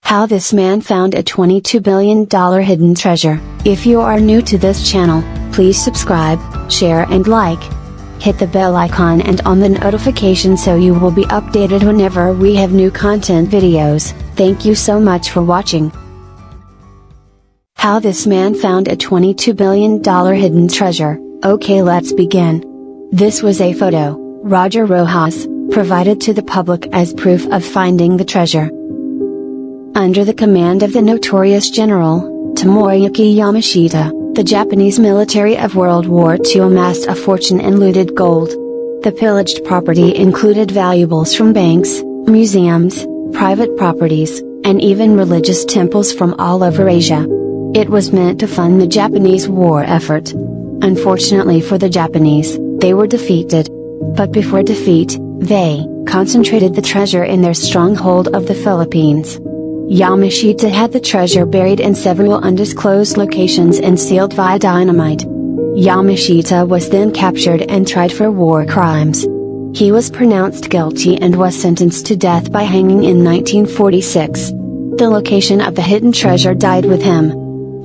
How this man found a $22 billion hidden treasure. If you are new to this channel, please subscribe, share and like. Hit the bell icon and on the notification so you will be updated whenever we have new content videos. Thank you so much for watching. How this man found a $22 billion hidden treasure. Okay, let's begin. This was a photo, Roger Rojas, provided to the public as proof of finding the treasure. Under the command of the notorious General, Tomoyuki Yamashita, the Japanese military of World War II amassed a fortune in looted gold. The pillaged property included valuables from banks, museums, private properties, and even religious temples from all over Asia. It was meant to fund the Japanese war effort. Unfortunately for the Japanese, they were defeated. But before defeat, they concentrated the treasure in their stronghold of the Philippines. Yamashita had the treasure buried in several undisclosed locations and sealed via dynamite. Yamashita was then captured and tried for war crimes. He was pronounced guilty and was sentenced to death by hanging in 1946. The location of the hidden treasure died with him.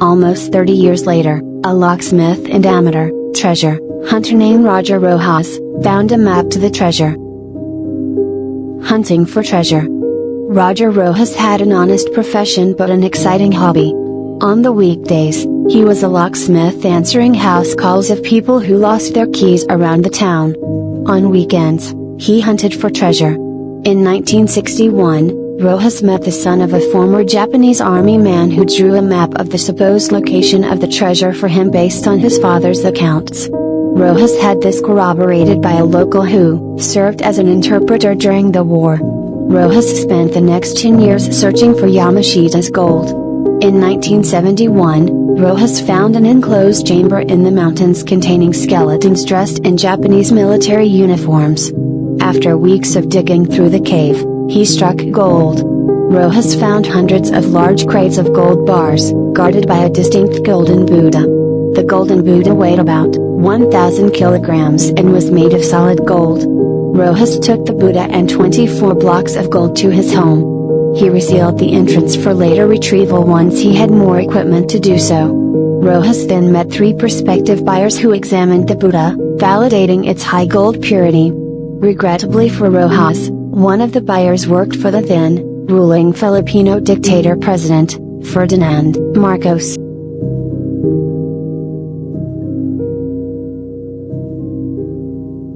Almost 30 years later, a locksmith and amateur treasure hunter named Roger Rojas found a map to the treasure. Hunting for treasure. Roger Rojas had an honest profession but an exciting hobby. On the weekdays, he was a locksmith answering house calls of people who lost their keys around the town. On weekends, he hunted for treasure. In 1961, Rojas met the son of a former Japanese army man who drew a map of the supposed location of the treasure for him based on his father's accounts. Rojas had this corroborated by a local who served as an interpreter during the war. Rojas spent the next 10 years searching for Yamashita's gold. In 1971, Rojas found an enclosed chamber in the mountains containing skeletons dressed in Japanese military uniforms. After weeks of digging through the cave, he struck gold. Rojas found hundreds of large crates of gold bars, guarded by a distinct golden Buddha. The golden Buddha weighed about 1,000 kilograms and was made of solid gold. Rojas took the Buddha and 24 blocks of gold to his home. He resealed the entrance for later retrieval once he had more equipment to do so. Rojas then met 3 prospective buyers who examined the Buddha, validating its high gold purity. Regrettably for Rojas, one of the buyers worked for the then ruling Filipino dictator President Ferdinand Marcos.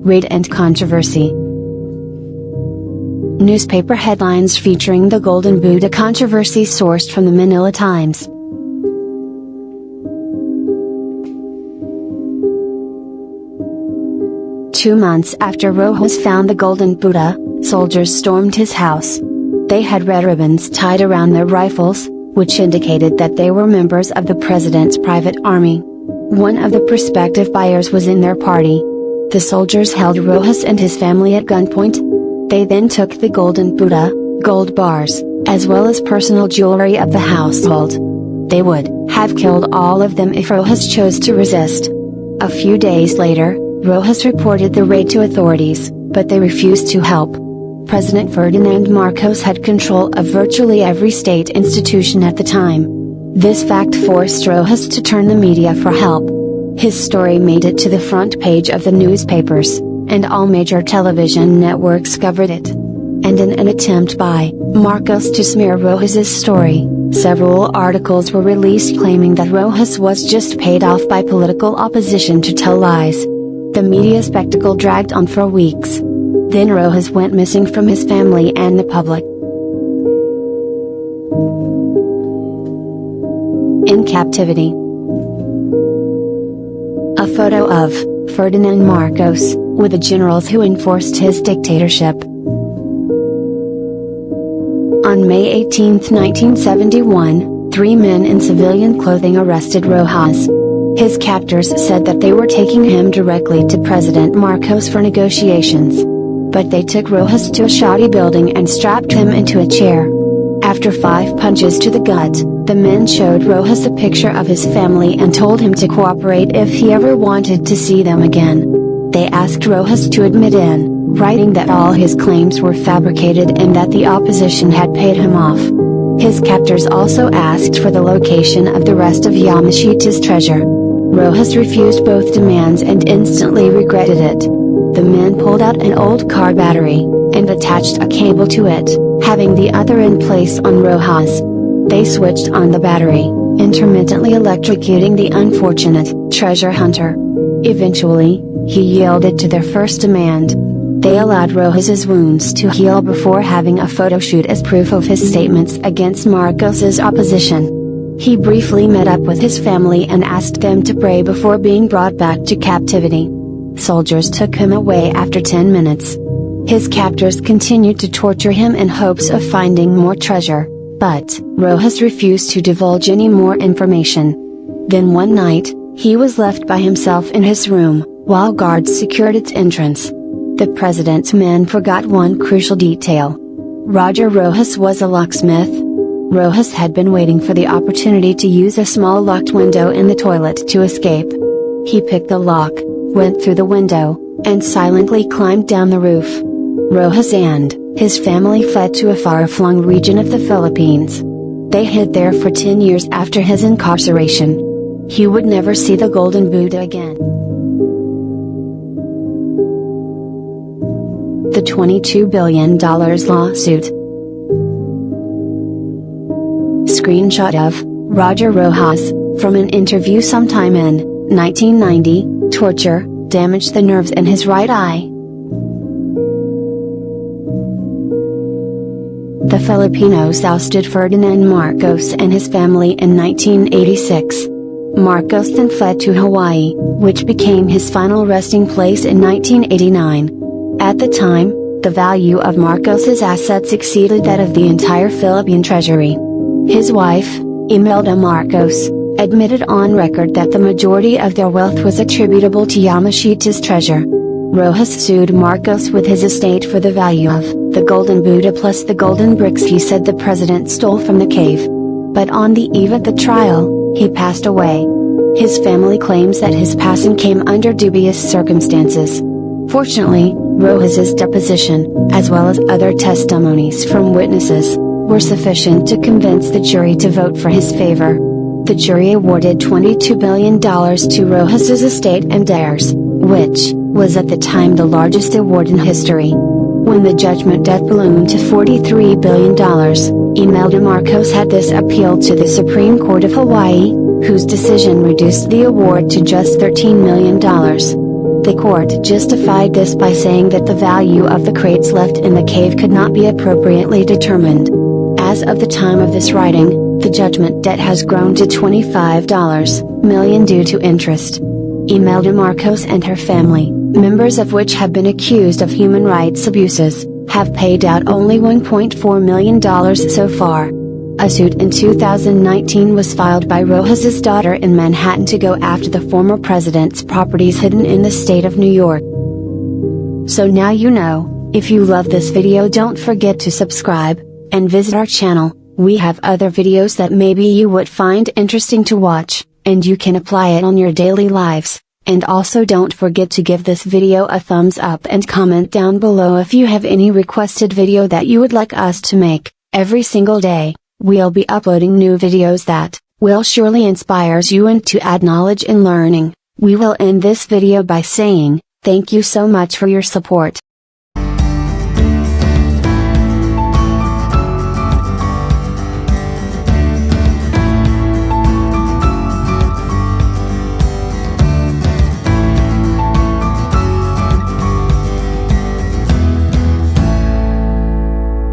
Raid and controversy. Newspaper headlines featuring the Golden Buddha controversy sourced from the Manila Times. Two months after Rojas found the Golden Buddha, soldiers stormed his house. They had red ribbons tied around their rifles, which indicated that they were members of the president's private army. One of the prospective buyers was in their party. The soldiers held Rojas and his family at gunpoint. They then took the Golden Buddha, gold bars, as well as personal jewelry of the household. They would have killed all of them if Rojas chose to resist. A few days later, Rojas reported the raid to authorities, but they refused to help. President Ferdinand Marcos had control of virtually every state institution at the time. This fact forced Rojas to turn the media for help. His story made it to the front page of the newspapers, and all major television networks covered it. And in an attempt by Marcos to smear Rojas's story, several articles were released claiming that Rojas was just paid off by political opposition to tell lies. The media spectacle dragged on for weeks. Then Rojas went missing from his family and the public. In captivity. A photo of Ferdinand Marcos, with the generals who enforced his dictatorship. On May 18, 1971, 3 men in civilian clothing arrested Rojas. His captors said that they were taking him directly to President Marcos for negotiations. But they took Rojas to a shoddy building and strapped him into a chair. After 5 punches to the gut, the men showed Rojas a picture of his family and told him to cooperate if he ever wanted to see them again. They asked Rojas to admit in writing that all his claims were fabricated and that the opposition had paid him off. His captors also asked for the location of the rest of Yamashita's treasure. Rojas refused both demands and instantly regretted it. The men pulled out an old car battery, and attached a cable to it, having the other end placed on Rojas. They switched on the battery, intermittently electrocuting the unfortunate treasure hunter. Eventually, he yielded to their first demand. They allowed Rojas's wounds to heal before having a photo shoot as proof of his statements against Marcos's opposition. He briefly met up with his family and asked them to pray before being brought back to captivity. Soldiers took him away after 10 minutes. His captors continued to torture him in hopes of finding more treasure, but Rojas refused to divulge any more information. Then one night, he was left by himself in his room, while guards secured its entrance. The president's men forgot one crucial detail. Roger Rojas was a locksmith. Rojas had been waiting for the opportunity to use a small locked window in the toilet to escape. He picked the lock, went through the window, and silently climbed down the roof. Rojas and his family fled to a far-flung region of the Philippines. They hid there for 10 years after his incarceration. He would never see the Golden Buddha again. The $22 billion lawsuit. Screenshot of Roger Rojas, from an interview sometime in 1990, torture, damaged the nerves in his right eye. The Filipinos ousted Ferdinand Marcos and his family in 1986. Marcos then fled to Hawaii, which became his final resting place in 1989. At the time, the value of Marcos's assets exceeded that of the entire Philippine treasury. His wife, Imelda Marcos, admitted on record that the majority of their wealth was attributable to Yamashita's treasure. Rojas sued Marcos with his estate for the value of the Golden Buddha plus the golden bricks he said the president stole from the cave. But on the eve of the trial, he passed away. His family claims that his passing came under dubious circumstances. Fortunately, Rojas's deposition, as well as other testimonies from witnesses, were sufficient to convince the jury to vote for his favor. The jury awarded $22 billion to Rojas's estate and heirs, which was at the time the largest award in history. When the judgment debt ballooned to $43 billion, Imelda Marcos had this appeal to the Supreme Court of Hawaii, whose decision reduced the award to just $13 million. The court justified this by saying that the value of the crates left in the cave could not be appropriately determined. As of the time of this writing, the judgment debt has grown to $25 million due to interest. Imelda Marcos and her family, members of which have been accused of human rights abuses, have paid out only $1.4 million so far. A suit in 2019 was filed by Rojas's daughter in Manhattan to go after the former president's properties hidden in the state of New York. So now you know. If you love this video, don't forget to subscribe, and visit our channel. We have other videos that maybe you would find interesting to watch, and you can apply it on your daily lives. And also don't forget to give this video a thumbs up and comment down below if you have any requested video that you would like us to make. Every single day, we'll be uploading new videos that will surely inspire you and to add knowledge and learning. We will end this video by saying, thank you so much for your support.